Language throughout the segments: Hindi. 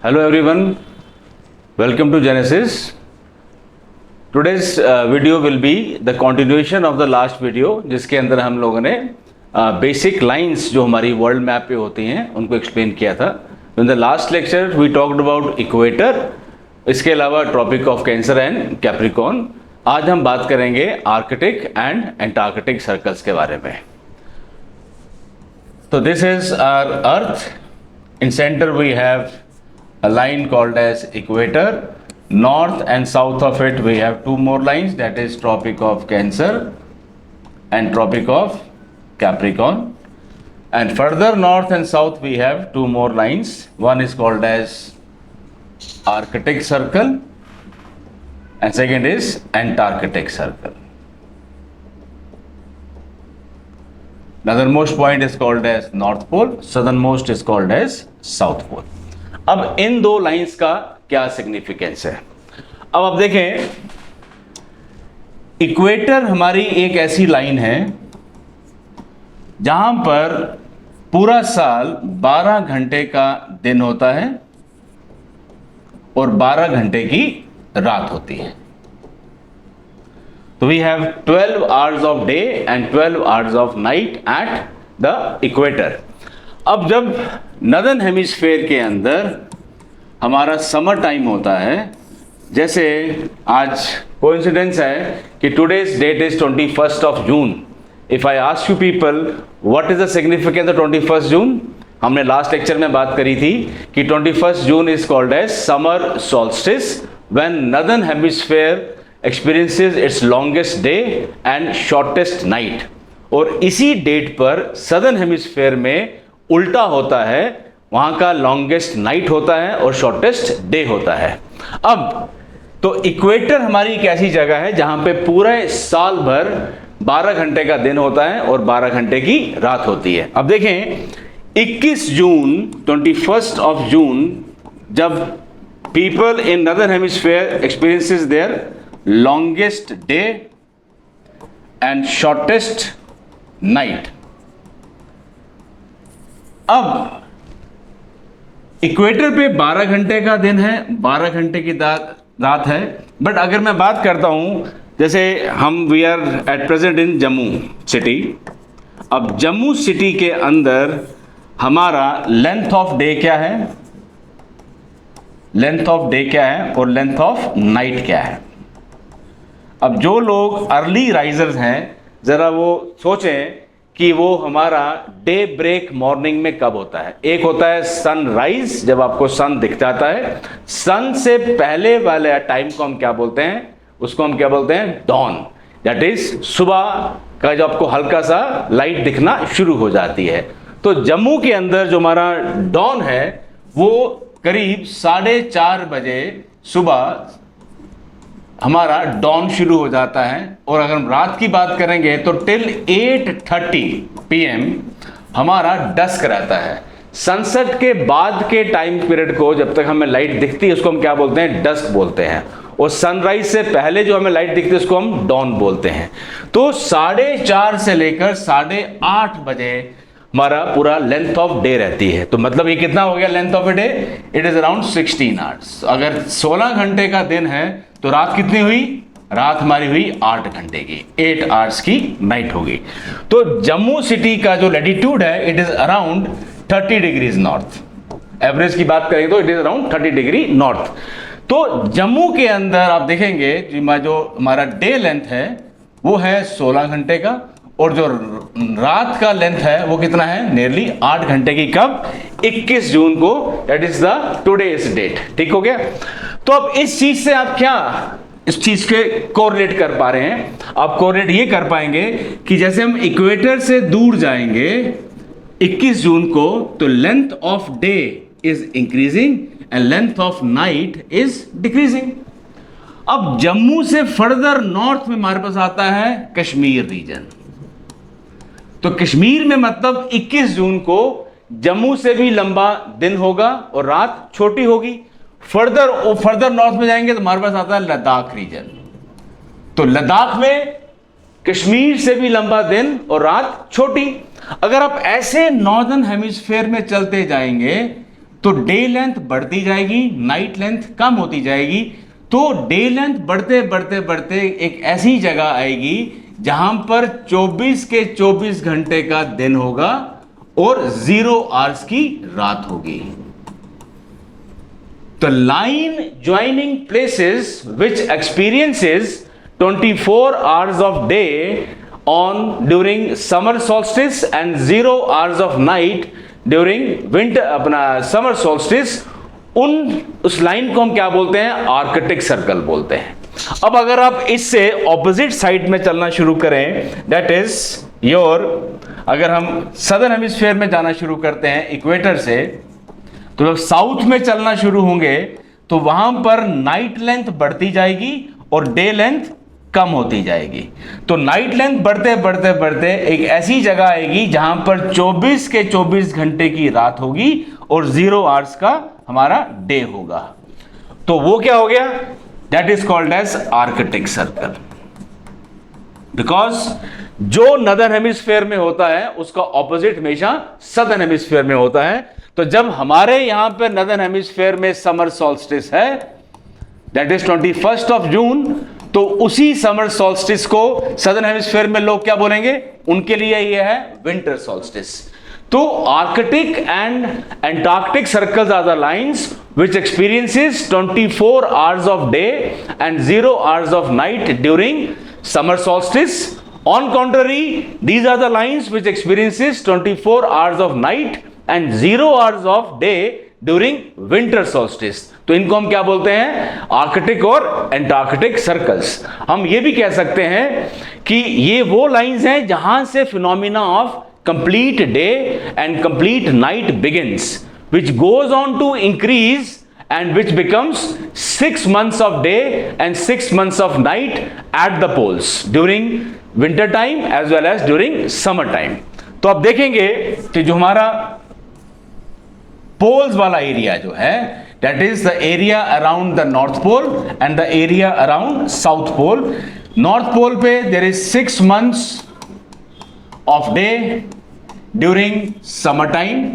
Hello everyone, welcome to Genesis. Today's video will be the continuation of the last video, जिसके अंदर हम लोगों ने बेसिक लाइंस जो हमारी वर्ल्ड मैप पे होती हैं उनको एक्सप्लेन किया था. In the last lecture we talked about equator, इसके अलावा tropic of cancer and capricorn. आज हम बात करेंगे आर्कटिक एंड एंटार्कटिक सर्कल्स के बारे में. तो this is our earth. In center we have a line called as equator. North and south of it we have two more lines, that is Tropic of Cancer and Tropic of Capricorn. And further north and south we have two more lines. One is called as Arctic Circle and second is Antarctic Circle. Northernmost point is called as North Pole, southernmost is called as South Pole. अब इन दो लाइंस का क्या सिग्निफिकेंस है? अब आप देखें, इक्वेटर हमारी एक ऐसी लाइन है जहां पर पूरा साल 12 घंटे का दिन होता है और 12 घंटे की रात होती है. So we have 12 hours of day and 12 hours of night at the equator. अब जब नॉर्दर्न हेमिस्फीयर के अंदर हमारा समर टाइम होता है, जैसे आज कोइंसिडेंस है कि today's date is 21st of June. If I ask you people what is the significance of 21st June, हमने लास्ट लेक्चर में बात करी थी कि 21st June is called as summer solstice, when northern hemisphere experiences its longest day and shortest night. और इसी डेट पर सदर्न हेमिस्फीयर में उल्टा होता है, वहां का लॉन्गेस्ट नाइट होता है और शॉर्टेस्ट डे होता है. अब तो इक्वेटर हमारी एक ऐसी जगह है जहां पे पूरे साल भर 12 घंटे का दिन होता है और 12 घंटे की रात होती है. अब देखें 21 जून 21st of June जब people in northern hemisphere experiences there longest day and shortest night. अब इक्वेटर पे 12 घंटे का दिन है, 12 घंटे की रात है. बट अगर मैं बात करता हूं, जैसे we are at present in Jammu city. अब जम्मू सिटी के अंदर हमारा लेंथ ऑफ डे क्या है, लेंथ ऑफ डे क्या है और लेंथ ऑफ नाइट क्या है. अब जो लोग अर्ली राइजर्स हैं, ज़रा वो सोचें कि वो हमारा डे ब्रेक मॉर्निंग में कब होता है. एक होता है सनराइज, जब आपको सन दिख जाता है. सन से पहले वाले टाइम को हम क्या बोलते हैं, उसको हम क्या बोलते हैं, डॉन. दैट इज सुबह का जब आपको हल्का सा लाइट दिखना शुरू हो जाती है. तो जम्मू के अंदर जो हमारा डॉन है वो करीब 4:30 बजे सुबह हमारा डॉन शुरू हो जाता है. और अगर हम रात की बात करेंगे तो टिल 8:30 PM हमारा डस्क रहता है. सनसेट के बाद के टाइम पीरियड को जब तक हमें लाइट दिखती है उसको हम क्या बोलते हैं, डस्क बोलते हैं. और सनराइज से पहले जो हमें लाइट दिखती है उसको हम डॉन बोलते हैं. तो 4:30 से लेकर 8:30 बजे हमारा पूरा लेंथ ऑफ डे रहती है. तो मतलब ये कितना हो गया length of a day, it is around 16 hours. अगर 16 घंटे का दिन है तो रात कितनी हुई, रात हमारी हुई 8 घंटे की, 8 आवर्स की नाइट होगी. तो जम्मू सिटी का जो लैटिट्यूड है it is around 30 degrees north. Average की बात करें तो it is around 30 degree north. तो जम्मू के अंदर आप देखेंगे जो हमारा डे लेंथ है वो है 16 घंटे का और जो रात का लेंथ है वो कितना है, नियरली 8 घंटे की. कब, 21 जून को, that is the today's date. ठीक हो गया. तो अब इस चीज से आप क्या इस चीज के कोरिलेट कर पा रहे हैं, आप कोरिलेट ये कर पाएंगे कि जैसे हम इक्वेटर से दूर जाएंगे 21 जून को तो length of day is increasing and length of night is decreasing. अब जम्मू से फर्दर नॉर्थ में हमारे पास आता है कश्मीर रीजन. तो कश्मीर में मतलब 21 जून को जम्मू से भी लंबा दिन होगा और रात छोटी होगी. फर्दर नॉर्थ में जाएंगे तो हमारे पास आता है लद्दाख रीजन. तो लद्दाख में कश्मीर से भी लंबा दिन और रात छोटी. अगर आप ऐसे नॉर्दर्न हेमिस्फीयर में चलते जाएंगे तो डे लेंथ बढ़ती जाएगी, नाइट लेंथ कम होती जाएगी। तो डे लेंथ बढ़ते बढ़ते बढ़ते एक ऐसी जगह आएगी जहां पर 24 के 24 घंटे का दिन होगा और 0 आवर्स की रात होगी। तो line joining places which experiences 24 hours of day on during summer solstice and 0 hours of night during winter अपना summer solstice, उस लाइन को हम क्या बोलते हैं? आर्कटिक सर्कल बोलते हैं। अब अगर आप इससे ऑपोजिट साइड में चलना शुरू करें, दैट इज योर, अगर हम सदर्न हेमिस्फीयर में जाना शुरू करते हैं इक्वेटर से, तो जब साउथ में चलना शुरू होंगे तो वहां पर नाइट लेंथ बढ़ती जाएगी और डे लेंथ कम होती जाएगी। तो नाइट लेंथ बढ़ते बढ़ते बढ़ते एक ऐसी जगह आएगी जहां पर 24 के 24 घंटे की रात होगी और 0 आवर्स का हमारा डे होगा। तो वो क्या हो गया? That is called as Arctic Circle. Because जो नदर्न हेमिस्फीयर में होता है उसका ऑपोजिट हमेशा सदर्न हेमिस्फीयर में होता है। तो जब हमारे यहां पे नदर्न हेमिस्फीयर में समर सॉल्स्टिस है, दैट इज 21 ऑफ जून, तो उसी समर सॉल्स्टिस को सदर्न हेमिस्फीयर में लोग क्या बोलेंगे? उनके लिए ये है विंटर सॉल्स्टिस। तो Arctic and Antarctic circles are the lines which experiences 24 hours of day and 0 hours of night during summer solstice. On contrary, these are the lines which experiences 24 hours of night and 0 hours of day during winter solstice. तो इनको हम क्या बोलते हैं? आर्कटिक और एंटार्क्टिक सर्कल्स। हम ये भी कह सकते हैं कि ये वो लाइंस हैं जहां से phenomena of complete day and complete night begins, which goes on to increase and which becomes 6 months of day and 6 months of night at the poles during winter time as well as during summer time. तो आप देखेंगे कि जो हमारा पोल्स वाला एरिया जो है, that is the area around the north pole and the area around south pole. North pole पे there is 6 months of day during summer time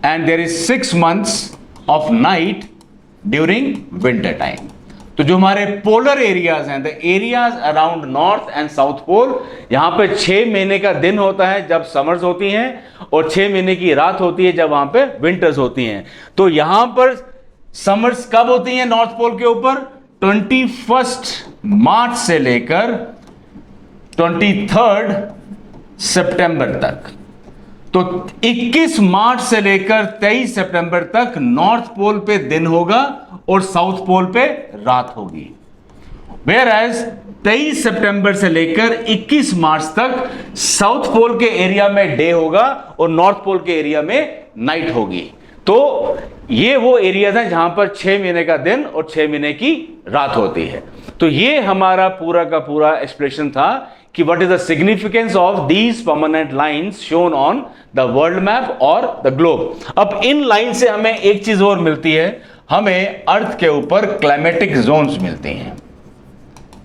and there is 6 months of night during winter time. तो जो हमारे पोलर एरियाज हैं, the areas around north and south pole, यहां पे 6 महीने का दिन होता है जब समर्स होती हैं और 6 महीने की रात होती है जब वहां पे विंटर्स होती हैं। तो यहां पर समर्स कब होती हैं नॉर्थ पोल के ऊपर? 21 मार्च से लेकर 23 सितंबर तक। तो 21 मार्च से लेकर 23 सितंबर तक नॉर्थ पोल पे दिन होगा और साउथ पोल पे रात होगी। वेयर एज 23 सितंबर से लेकर 21 मार्च तक साउथ पोल के एरिया में डे होगा और नॉर्थ पोल के एरिया में नाइट होगी। तो ये वो एरिया है जहां पर 6 महीने का दिन और 6 महीने की रात होती है। तो ये हमारा पूरा का पूरा एक्सप्रेशन था कि what is the significance of these permanent lines shown on the world map और द ग्लोब। अब इन लाइन से हमें एक चीज और मिलती है, हमें अर्थ के ऊपर क्लाइमेटिक जोन्स मिलते हैं,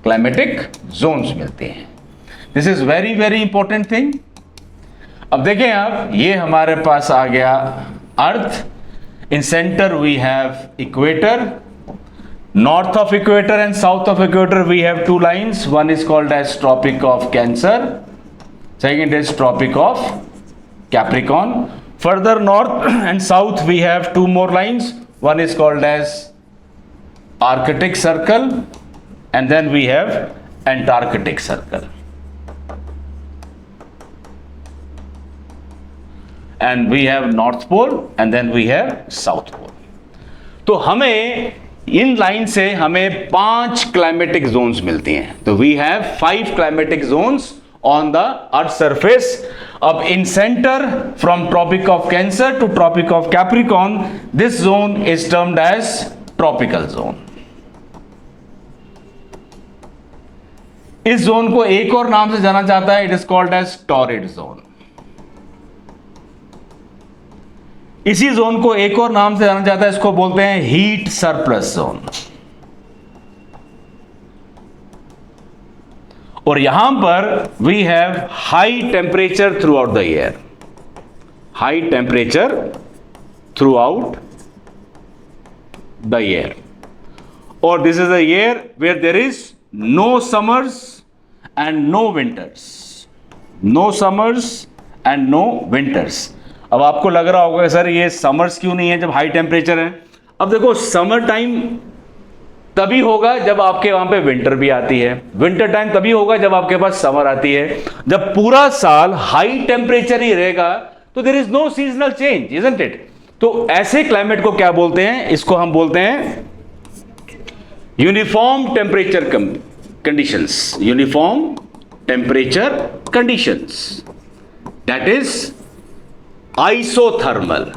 क्लाइमेटिक जोन्स मिलते हैं। This is very very important thing. अब देखें आप, ये हमारे पास आ गया earth. In centre we have equator, north of equator and south of equator we have 2 lines. One is called as Tropic of Cancer, second is Tropic of Capricorn. Further north and south we have 2 more lines. One is called as Arctic Circle and then we have Antarctic Circle. And we have North Pole and then we have South Pole. तो हमें इन लाइन से हमें 5 क्लाइमेटिक जोन्स मिलती हैं। तो we have 5 climatic zones on the earth surface. अब in centre from tropic of cancer to tropic of capricorn, this zone is termed as tropical zone. इस जोन को एक और नाम से जाना जाता है, it is called as torrid zone. इसी जोन को एक और नाम से जाना जाता है, इसको बोलते हैं हीट सरप्लस जोन। और यहां पर we have high temperature throughout the year, high temperature throughout the year, और this is the year where there is no summers and no winters, no summers and no winters. अब आपको लग रहा होगा सर ये समर्स क्यों नहीं है जब हाई टेम्परेचर है। अब देखो समर टाइम तभी होगा जब आपके वहां पे विंटर भी आती है, विंटर टाइम तभी होगा जब आपके पास समर आती है। जब पूरा साल हाई टेम्परेचर ही रहेगा तो there is no seasonal change, isn't it. तो ऐसे क्लाइमेट को क्या बोलते हैं, इसको हम बोलते हैं uniform temperature conditions, uniform temperature conditions, that is isothermal,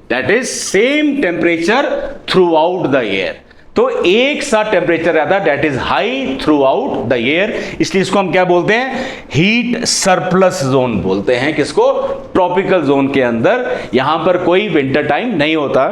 that is same temperature throughout the year. तो एक सा टेम्परेचर रहता है, that is high through out the year, इसलिए इसको हम क्या बोलते हैं, हीट सरप्लस जोन बोलते हैं। किसको, ट्रॉपिकल जोन के अंदर, यहां पर कोई विंटर टाइम नहीं होता।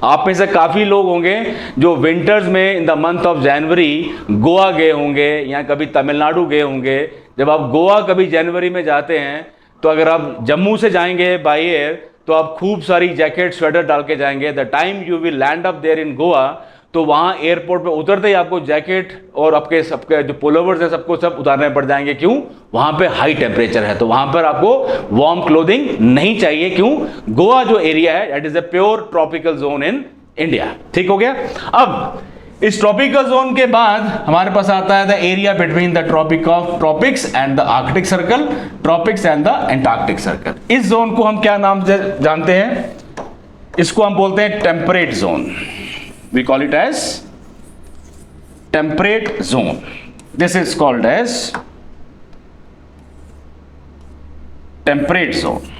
आप में से काफी लोग होंगे जो विंटर्स में in the month of January Goa गए होंगे या कभी तमिलनाडु गए होंगे। जब आप गोवा कभी जनवरी में जाते हैं तो अगर आप जम्मू से जाएंगे बाई एयर तो आप खूब सारी जैकेट स्वेटर डाल के जाएंगे। The time you will land up there in Goa, तो वहां एयरपोर्ट पे उतरते ही आपको जैकेट और आपके सबके जो पुलोवर्स है सबको सब उतारने पड़ जाएंगे। क्यों, वहां पे हाई टेम्परेचर है, तो वहां पर आपको वार्म क्लोथिंग नहीं चाहिए। क्यों, गोवा जो एरिया है that is a pure tropical zone in India. ठीक हो गया। अब इस ट्रॉपिकल जोन के बाद हमारे पास आता है the area between the tropics and the Arctic circle, tropics and the Antarctic circle. इस जोन को हम क्या नाम से जानते हैं, इसको हम बोलते हैं temperate zone. We call it as temperate zone. This is called as temperate zone.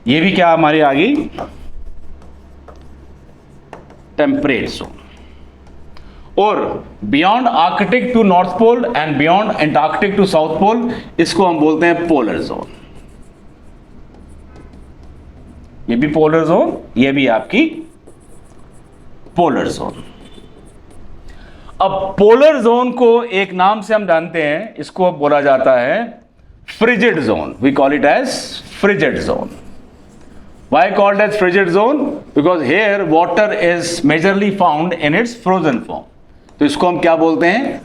ये भी क्या हमारी आ गई, टेम्परेट जोन। और beyond Arctic to north pole and beyond Antarctic to south pole, इसको हम बोलते हैं पोलर जोन। ये भी पोलर जोन, ये भी आपकी पोलर जोन। अब पोलर जोन को एक नाम से हम जानते हैं, इसको बोला जाता है frigid zone. We call it as frigid zone. Why called as frigid zone? Because here water is majorly found in its frozen form. तो इसको हम क्या बोलते हैं,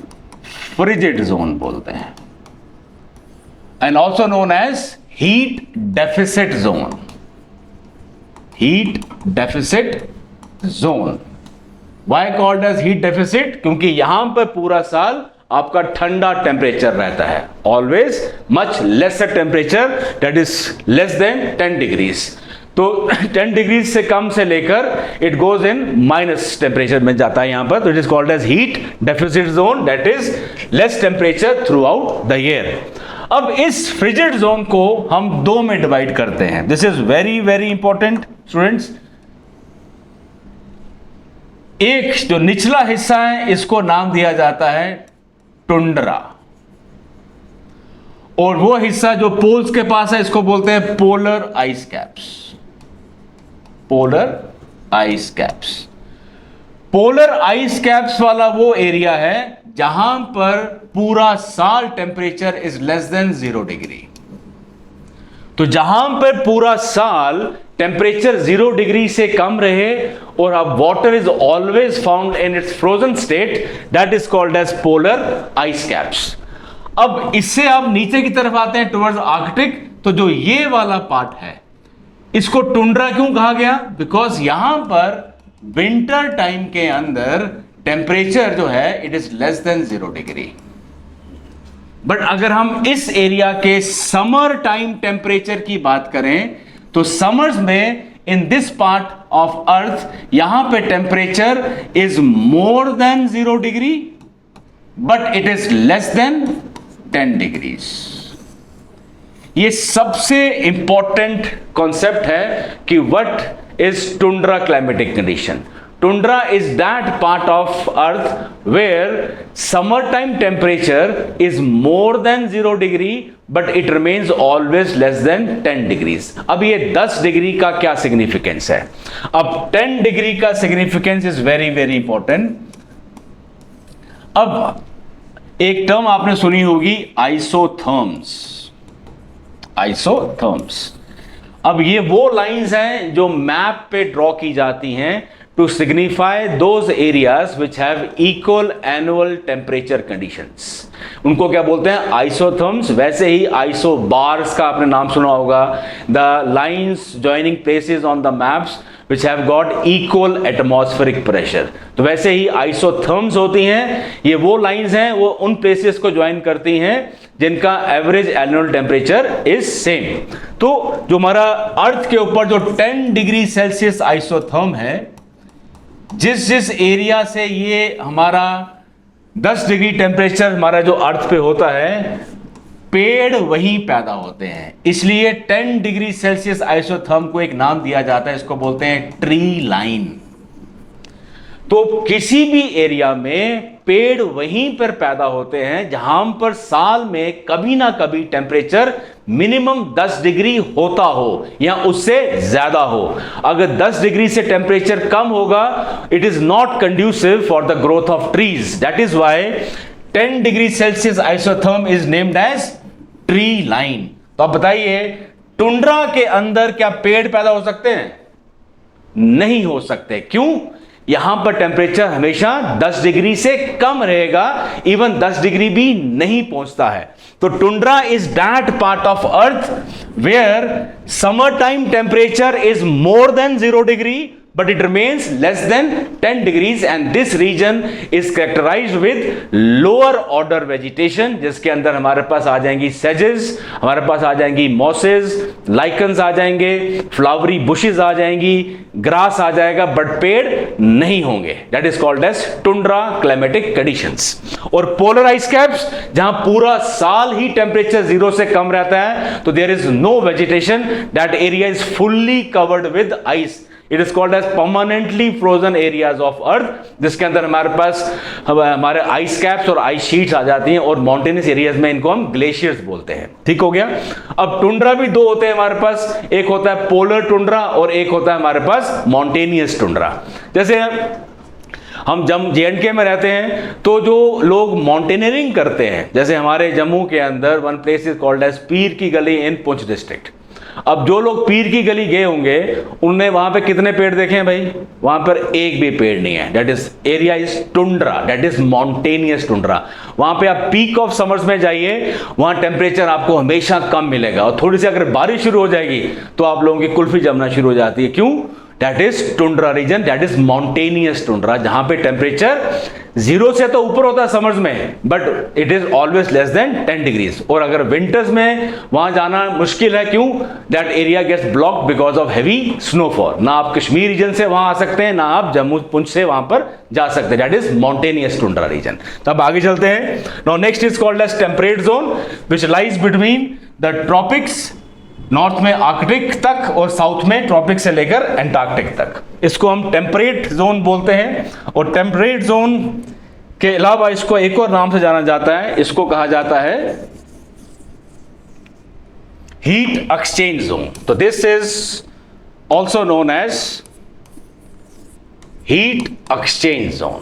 frigid zone बोलते हैं। And also known as heat deficit zone. Heat deficit zone. Why called as heat deficit? क्योंकि यहां पर पूरा साल आपका ठंडा टेम्परेचर रहता है, always much lesser temperature, that is less than 10 degrees. तो 10 डिग्री से कम से लेकर it goes in minus temperature में जाता है यहां पर। तो it is called as heat deficit zone, that is less temperature throughout the year. अब इस फ्रिजिड जोन को हम दो में डिवाइड करते हैं। This is very very important students. एक जो निचला हिस्सा है इसको नाम दिया जाता है टुंड्रा, और वो हिस्सा जो पोल्स के पास है इसको बोलते हैं polar ice caps. Polar ice caps, polar ice caps वाला वो एरिया है जहां पर पूरा साल temperature is less then 0 degree. तो जहां पर पूरा साल टेम्परेचर 0 डिग्री से कम रहे और अब water is always found in its frozen state, that is called as polar ice caps. अब इससे आप नीचे की तरफ आते हैं टुवर्ड्स आर्कटिक, तो जो ये वाला पार्ट है इसको टुंड्रा क्यों कहा गया, बिकॉज यहां पर विंटर टाइम के अंदर टेम्परेचर जो है it is less then 0 degree. But अगर हम इस एरिया के समर टाइम टेम्परेचर की बात करें तो समर्स में इन दिस पार्ट ऑफ अर्थ यहां पे temperature is more than 0 degree but it is less than 10 degrees. ये सबसे इंपॉर्टेंट कॉन्सेप्ट है कि what is tundra climatic condition. Tundra is that part of earth where summertime temperature is more than 0 degree but it remains always less than 10 degrees. अब ये 10 डिग्री का क्या सिग्निफिकेंस है? अब 10 डिग्री का significance is very very important. अब एक टर्म आपने सुनी होगी आइसोथर्म्स। आइसोथर्म्स। अब ये वो लाइंस हैं जो मैप पे ड्रॉ की जाती हैं to signify those areas which have equal annual temperature conditions. उनको क्या बोलते हैं? आइसोथर्म्स। वैसे ही आइसोबार्स का आपने नाम सुना होगा, the lines joining places on the maps which have got equal atmospheric pressure। तो वैसे ही आइसोथर्म्स होती हैं, ये वो लाइंस हैं, वो उन प्लेसेस को ज्वाइन करती हैं जिनका average annual temperature is same. तो जो हमारा अर्थ के ऊपर जो 10 डिग्री सेल्सियस आइसोथर्म है, जिस एरिया से ये हमारा 10 डिग्री टेम्परेचर हमारा जो अर्थ पे होता है, पेड़ वहीं पैदा होते हैं। इसलिए 10 डिग्री सेल्सियस आइसोथर्म को एक नाम दिया जाता है, इसको बोलते हैं ट्री लाइन। तो किसी भी एरिया में पेड़ वहीं पर पैदा होते हैं जहां पर साल में कभी ना कभी टेम्परेचर मिनिमम 10 डिग्री होता हो या उससे ज्यादा हो। अगर 10 डिग्री से टेम्परेचर कम होगा, it is not conducive for the growth of trees. That is why 10 degree Celsius isotherm is named as tree line. तो आप बताइए, टुंड्रा के अंदर क्या पेड़ पैदा हो सकते हैं? नहीं हो सकते। क्यों? यहां पर टेम्परेचर हमेशा 10 डिग्री से कम रहेगा, इवन 10 डिग्री भी नहीं पहुंचता है। तो tundra is that part of earth where summer time temperature is more than 0 degree but it remains less than 10 degrees, and this region is characterized with lower order vegetation, जिसके अंदर हमारे पास आ जाएंगी sedges, हमारे पास आ जाएंगी mosses, lichens आ जाएंगे, flowery bushes आ जाएंगी, grass आ जाएगा, but पेड़ नहीं होंगे। That is called as tundra climatic conditions। और polar ice caps, जहां पूरा साल ही टेम्परेचर 0 से कम रहता है, तो there is no vegetation, that area is fully covered with ice। It is called as permanently frozen areas of earth, जिसके अंदर हमारे पास हमारे आइस कैप्स और आइस शीट्स आ जाती हैं, और माउंटेनस एरियाज में इनको हम ग्लेशियर्स बोलते हैं। ठीक हो गया। अब टुंड्रा भी दो होते हैं हमारे पास, एक होता है पोलर टुंड्रा और एक होता है हमारे पास माउंटेनियस टुंड्रा। जैसे हम JNK में रहते हैं, तो जो लोग माउंटेनियरिंग करते हैं, जैसे हमारे जम्मू के अंदर one place is called as Pir Ki गली इन पुंछ डिस्ट्रिक्ट। अब जो लोग पीर की गली गए होंगे, उनने वहां पे कितने पेड़ देखे हैं भाई? वहां पर एक भी पेड़ नहीं है। That is area is tundra, that is mountainous tundra. वहां पे आप पीक ऑफ समर्स में जाइए, वहां टेम्परेचर आपको हमेशा कम मिलेगा, और थोड़ी सी अगर बारिश शुरू हो जाएगी तो आप लोगों की कुल्फी जमना शुरू हो जाती है। क्यों? That is tundra region, that is mountainous tundra, जहां पे टेम्परेचर 0 से तो ऊपर होता है समर्स में, but it is always less than 10 degrees. और अगर विंटर्स में वहां जाना मुश्किल है। क्यों? That area gets blocked because of heavy snowfall. ना आप कश्मीर रीजन से वहां आ सकते हैं, ना आप जम्मू पुंछ से वहां पर जा सकते हैं। That is mountainous tundra region. तो अब आगे चलते हैं। Now next is called as temperate zone, which lies between the tropics, north में आर्कटिक तक और साउथ में ट्रॉपिक से लेकर एंटार्क्टिक तक। इसको हम टेम्परेट जोन बोलते हैं। और टेम्परेट जोन के अलावा इसको एक और नाम से जाना जाता है, इसको कहा जाता है हीट एक्सचेंज जोन। तो this is also known as heat exchange zone.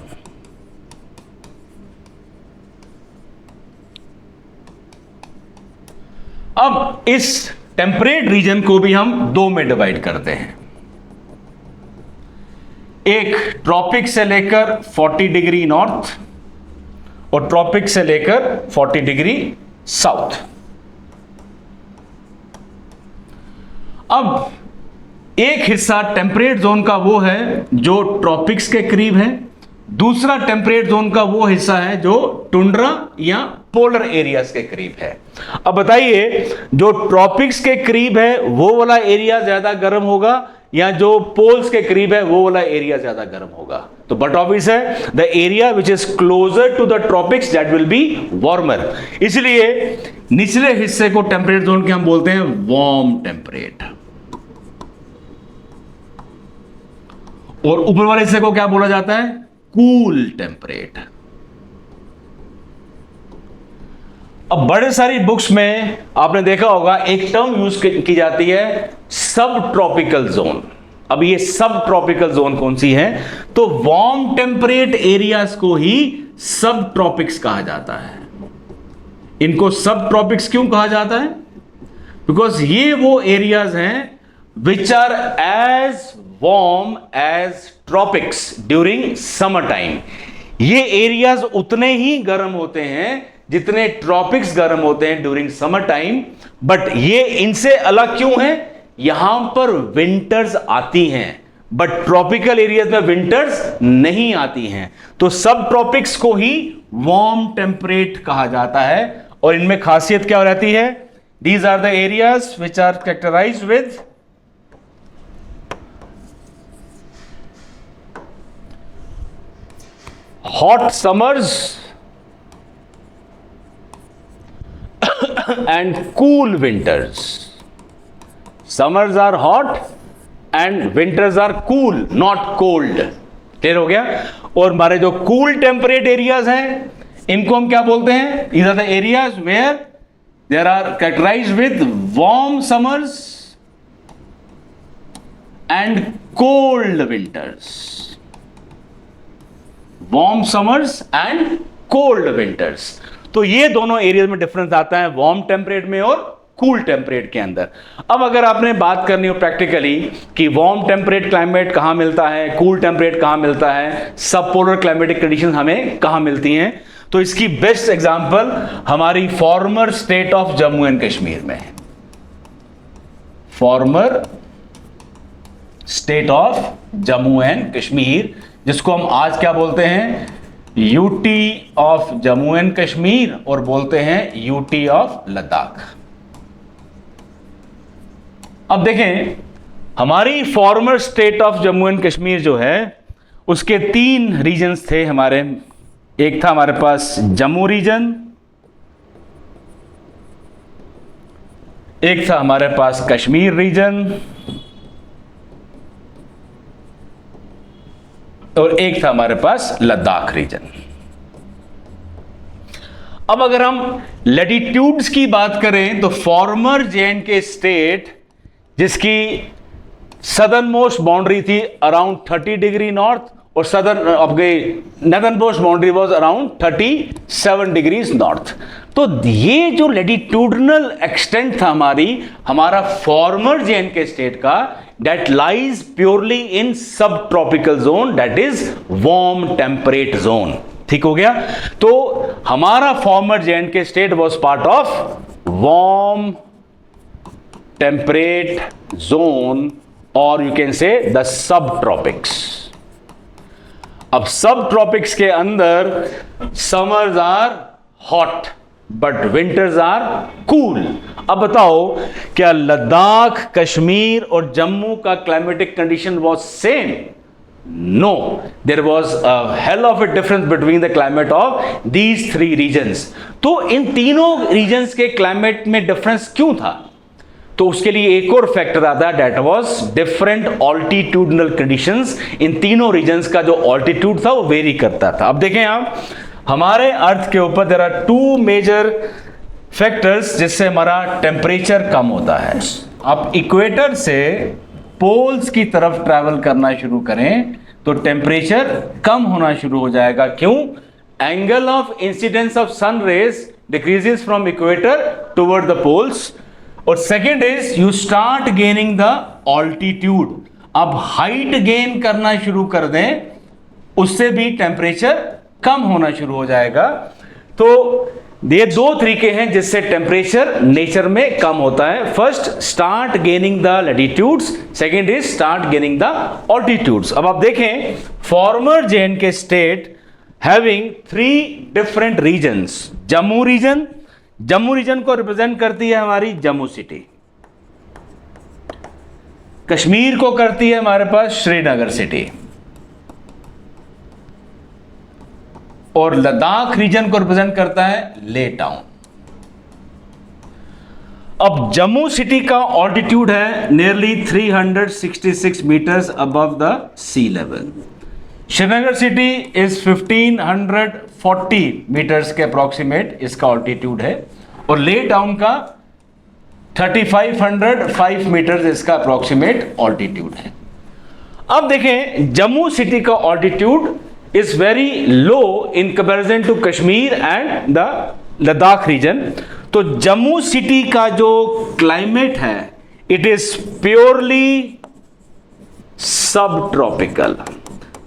अब इस टेम्परेट रीजन को भी हम दो में डिवाइड करते हैं। एक ट्रॉपिक से लेकर 40 डिग्री नॉर्थ और ट्रॉपिक से लेकर 40 डिग्री साउथ। अब एक हिस्सा टेम्परेट जोन का वो है जो ट्रॉपिक्स के करीब है, दूसरा टेम्परेट जोन का वो हिस्सा है जो टुंड्रा या पोलर एरियाज के करीब है। अब बताइए, जो ट्रॉपिक्स के करीब है वो वाला एरिया ज्यादा गर्म होगा या जो पोल्स के करीब है वो वाला एरिया ज्यादा गर्म होगा? तो बट ऑब्वियस है, the area which is closer to the tropics that will be warmer. इसलिए निचले हिस्से को टेम्परेट जोन के हम बोलते हैं वार्म टेम्परेट, और ऊपर वाले हिस्से को क्या बोला जाता है? Cool temperate. अब बड़े सारी बुक्स में आपने देखा होगा एक टर्म यूज की जाती है, सब ट्रॉपिकल जोन। अब ये सब ट्रॉपिकल जोन कौन सी है? तो वार्म टेम्परेट एरियाज को ही सब ट्रॉपिक्स कहा जाता है। इनको सब ट्रॉपिक्स क्यों कहा जाता है? बिकॉज ये वो एरियाज हैं which are as warm as tropics during summer time. ये एरियाज उतने ही गर्म होते हैं जितने ट्रॉपिक्स गर्म होते हैं ड्यूरिंग समर टाइम, बट ये इनसे अलग क्यों हैं? यहां पर विंटर्स आती हैं बट ट्रॉपिकल एरियाज में विंटर्स नहीं आती हैं। तो सब ट्रॉपिक्स को ही वार्म टेम्परेट कहा जाता है। और इनमें खासियत क्या रहती है? These are the areas which are characterized with hot summers and cool winters. Summers are hot and winters are cool, not cold. Clear हो गया? और हमारे जो cool temperate areas हैं इनको हम क्या बोलते हैं? These are the areas where there are characterized with warm summers and cold winters. Warm summers and cold winters. तो ये दोनों एरिया में डिफरेंस आता है वार्म टेम्परेट में और कूल टेम्परेट के अंदर। अब अगर आपने बात करनी हो प्रैक्टिकली कि वार्म टेम्परेट क्लाइमेट कहां मिलता है, कूल टेम्परेट कहां मिलता है, सब पोलर क्लाइमेटिक कंडीशन हमें कहां मिलती हैं, तो इसकी बेस्ट एग्जांपल हमारी farmer state of Jammu and Kashmir में है। Farmer state of Jammu and Kashmir, जिसको हम आज क्या बोलते हैं? UT of Jammu and Kashmir और बोलते हैं यूटी ऑफ लद्दाख। अब देखें हमारी farmer state of Jammu and Kashmir जो है उसके 3 रीजन्स थे हमारे। एक था हमारे पास जम्मू रीजन, एक था हमारे पास कश्मीर रीजन और एक था हमारे पास लद्दाख रीजन। अब अगर हम लैटिट्यूड्स की बात करें तो फॉर्मर जे&के स्टेट जिसकी सदर्न मोस्ट बाउंड्री थी अराउंड 30 डिग्री नॉर्थ और सदर्न अब गई northern most boundary was around 37 degrees north. तो ये जो लैटिट्यूडनल एक्सटेंट था हमारा फॉर्मर जे&के स्टेट का, that lies purely in subtropical zone, that is warm temperate zone। ठीक हो गया? तो हमारा former J and K state was part of warm temperate zone और you can say the subtropics. अब सब ट्रॉपिक्स के अंदर summers are hot but winters are cool. अब बताओ क्या लद्दाख, कश्मीर और जम्मू का climatic condition was same? No, there was a hell of a difference between the climate of these 3 regions. तो इन तीनों रीजन्स के क्लाइमेट में डिफरेंस क्यों था? तो उसके लिए एक और फैक्टर आता है, that was different altitudinal conditions. इन तीनों रीजन्स का जो ऑल्टीट्यूड था वो वेरी करता था। अब देखें आप, हमारे अर्थ के ऊपर देयर आर 2 मेजर फैक्टर्स जिससे हमारा टेम्परेचर कम होता है। आप इक्वेटर से पोल्स की तरफ ट्रैवल करना शुरू करें तो टेम्परेचर कम होना शुरू हो जाएगा। क्यों? Angle of incidence of sun rays decreases from equator toward the poles. और second is you start gaining the altitude. अब हाइट गेन करना शुरू कर दें उससे भी टेम्परेचर कम होना शुरू हो जाएगा। तो ये 2 तरीके हैं जिससे टेम्परेचर नेचर में कम होता है। First, start gaining the latitudes, second is start gaining the altitudes. अब आप देखें former J and K state having 3 different regions. Jammu region को रिप्रेजेंट करती है हमारी जम्मू सिटी, कश्मीर को करती है हमारे पास श्रीनगर सिटी और लद्दाख रीजन को रिप्रेजेंट करता है ले टाउन। अब जम्मू सिटी का ऑल्टीट्यूड है nearly 366 meters above the sea level. Srinagar city is 1540 meters के अप्रोक्सीमेट इसका ऑल्टीट्यूड है और ले टाउन का 3505 मीटर्स इसका अप्रोक्सीमेट ऑल्टीट्यूड है। अब देखें जम्मू सिटी का altitude is very low in comparison to Kashmir and the Ladakh region। तो जम्मू सिटी का जो क्लाइमेट है इट इज प्योरली सब ट्रॉपिकल।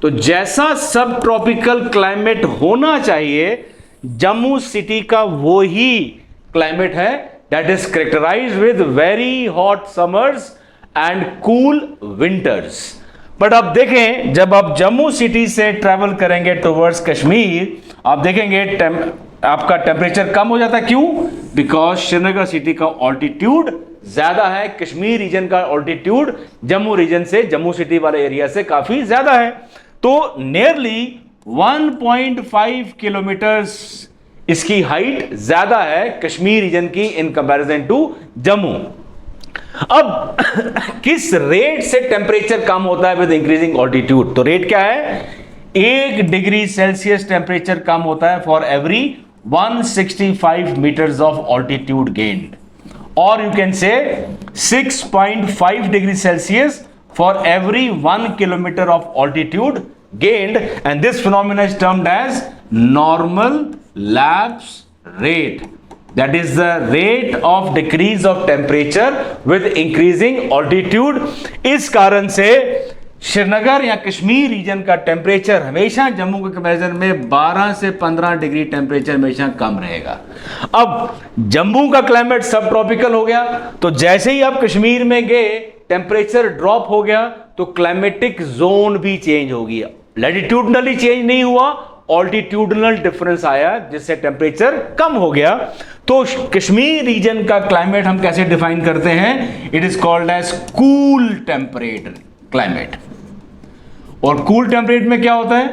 तो जैसा सब ट्रॉपिकल क्लाइमेट होना चाहिए जम्मू सिटी का वो ही क्लाइमेट है, that is characterized with very hot summers and cool winters. But अब देखें, जब आप जम्मू सिटी से ट्रैवल करेंगे टुवर्ड्स कश्मीर, आप देखेंगे आपका टेम्परेचर कम हो जाता है। क्यों? बिकॉज श्रीनगर सिटी का ऑल्टीट्यूड ज्यादा है, कश्मीर रीजन का ऑल्टीट्यूड जम्मू रीजन से, जम्मू सिटी वाले एरिया से काफी ज्यादा है। तो नियरली 1.5 किलोमीटर्स इसकी हाइट ज्यादा है कश्मीर रीजन की इन कंपैरिजन टू जम्मू। अब किस रेट से टेम्परेचर कम होता है विद इंक्रीजिंग ऑल्टीट्यूड? तो रेट क्या है? 1 डिग्री सेल्सियस टेम्परेचर कम होता है for every 165 metres of altitude gained, और you can say 6.5 degree Celsius for every 1 kilometre of altitude gained, and this phenomena is termed as normal lapse rate. That is the rate of decrease of temperature with increasing altitude. इस कारण से श्रीनगर या कश्मीर रीजन का टेम्परेचर हमेशा जम्मू के कंपैरिजन में 12 से 15 डिग्री टेम्परेचर हमेशा कम रहेगा। अब जम्मू का क्लाइमेट सब ट्रॉपिकल हो गया, तो जैसे ही आप कश्मीर में गए टेम्परेचर ड्रॉप हो गया तो क्लाइमेटिक जोन भी चेंज हो गया। लैटिट्यूडनली चेंज नहीं हुआ, ऑल्टीट्यूडनल डिफरेंस आया जिससे टेम्परेचर कम हो गया। तो कश्मीर रीजन का क्लाइमेट हम कैसे डिफाइन करते हैं? It is called as cool temperate climate. और कूल टेम्परेट में क्या होता है?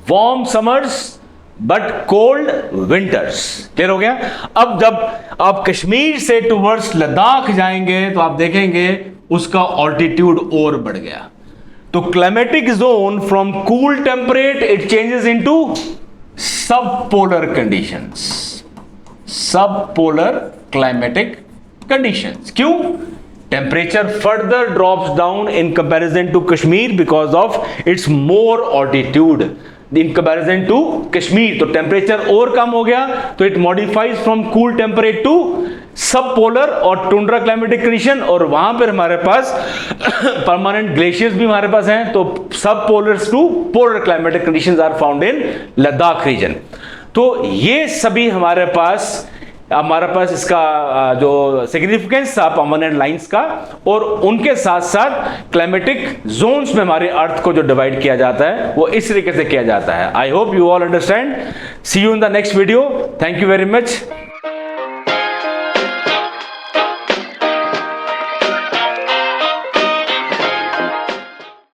Warm summers but cold winters. Clear हो गया? अब जब आप कश्मीर से टुवर्ड्स लद्दाख जाएंगे तो आप देखेंगे उसका ऑल्टीट्यूड और बढ़ गया। तो climatic zone from cool temperate it changes into sub polar conditions, sub polar climatic conditions. क्यों? Temperature further drops down in comparison to Kashmir because of its more altitude in comparison to Kashmir. तो टेम्परेचर और कम हो गया, तो it modifies from cool temperate to sub polar और टुंड्रा क्लाइमेटिक कंडीशन, और वहां पर हमारे पास परमानेंट ग्लेशियर्स भी हमारे पास हैं। तो subpolars to polar climatic conditions are found in Ladakh region. तो ये सभी हमारे पास इसका जो सिग्निफिकेंस था परमानेंट लाइंस का, और उनके साथ साथ क्लाइमेटिक जोन्स में हमारे अर्थ को जो डिवाइड किया जाता है वो इस तरीके से किया जाता है। I hope you all understand. See you in the next video. Thank you very much.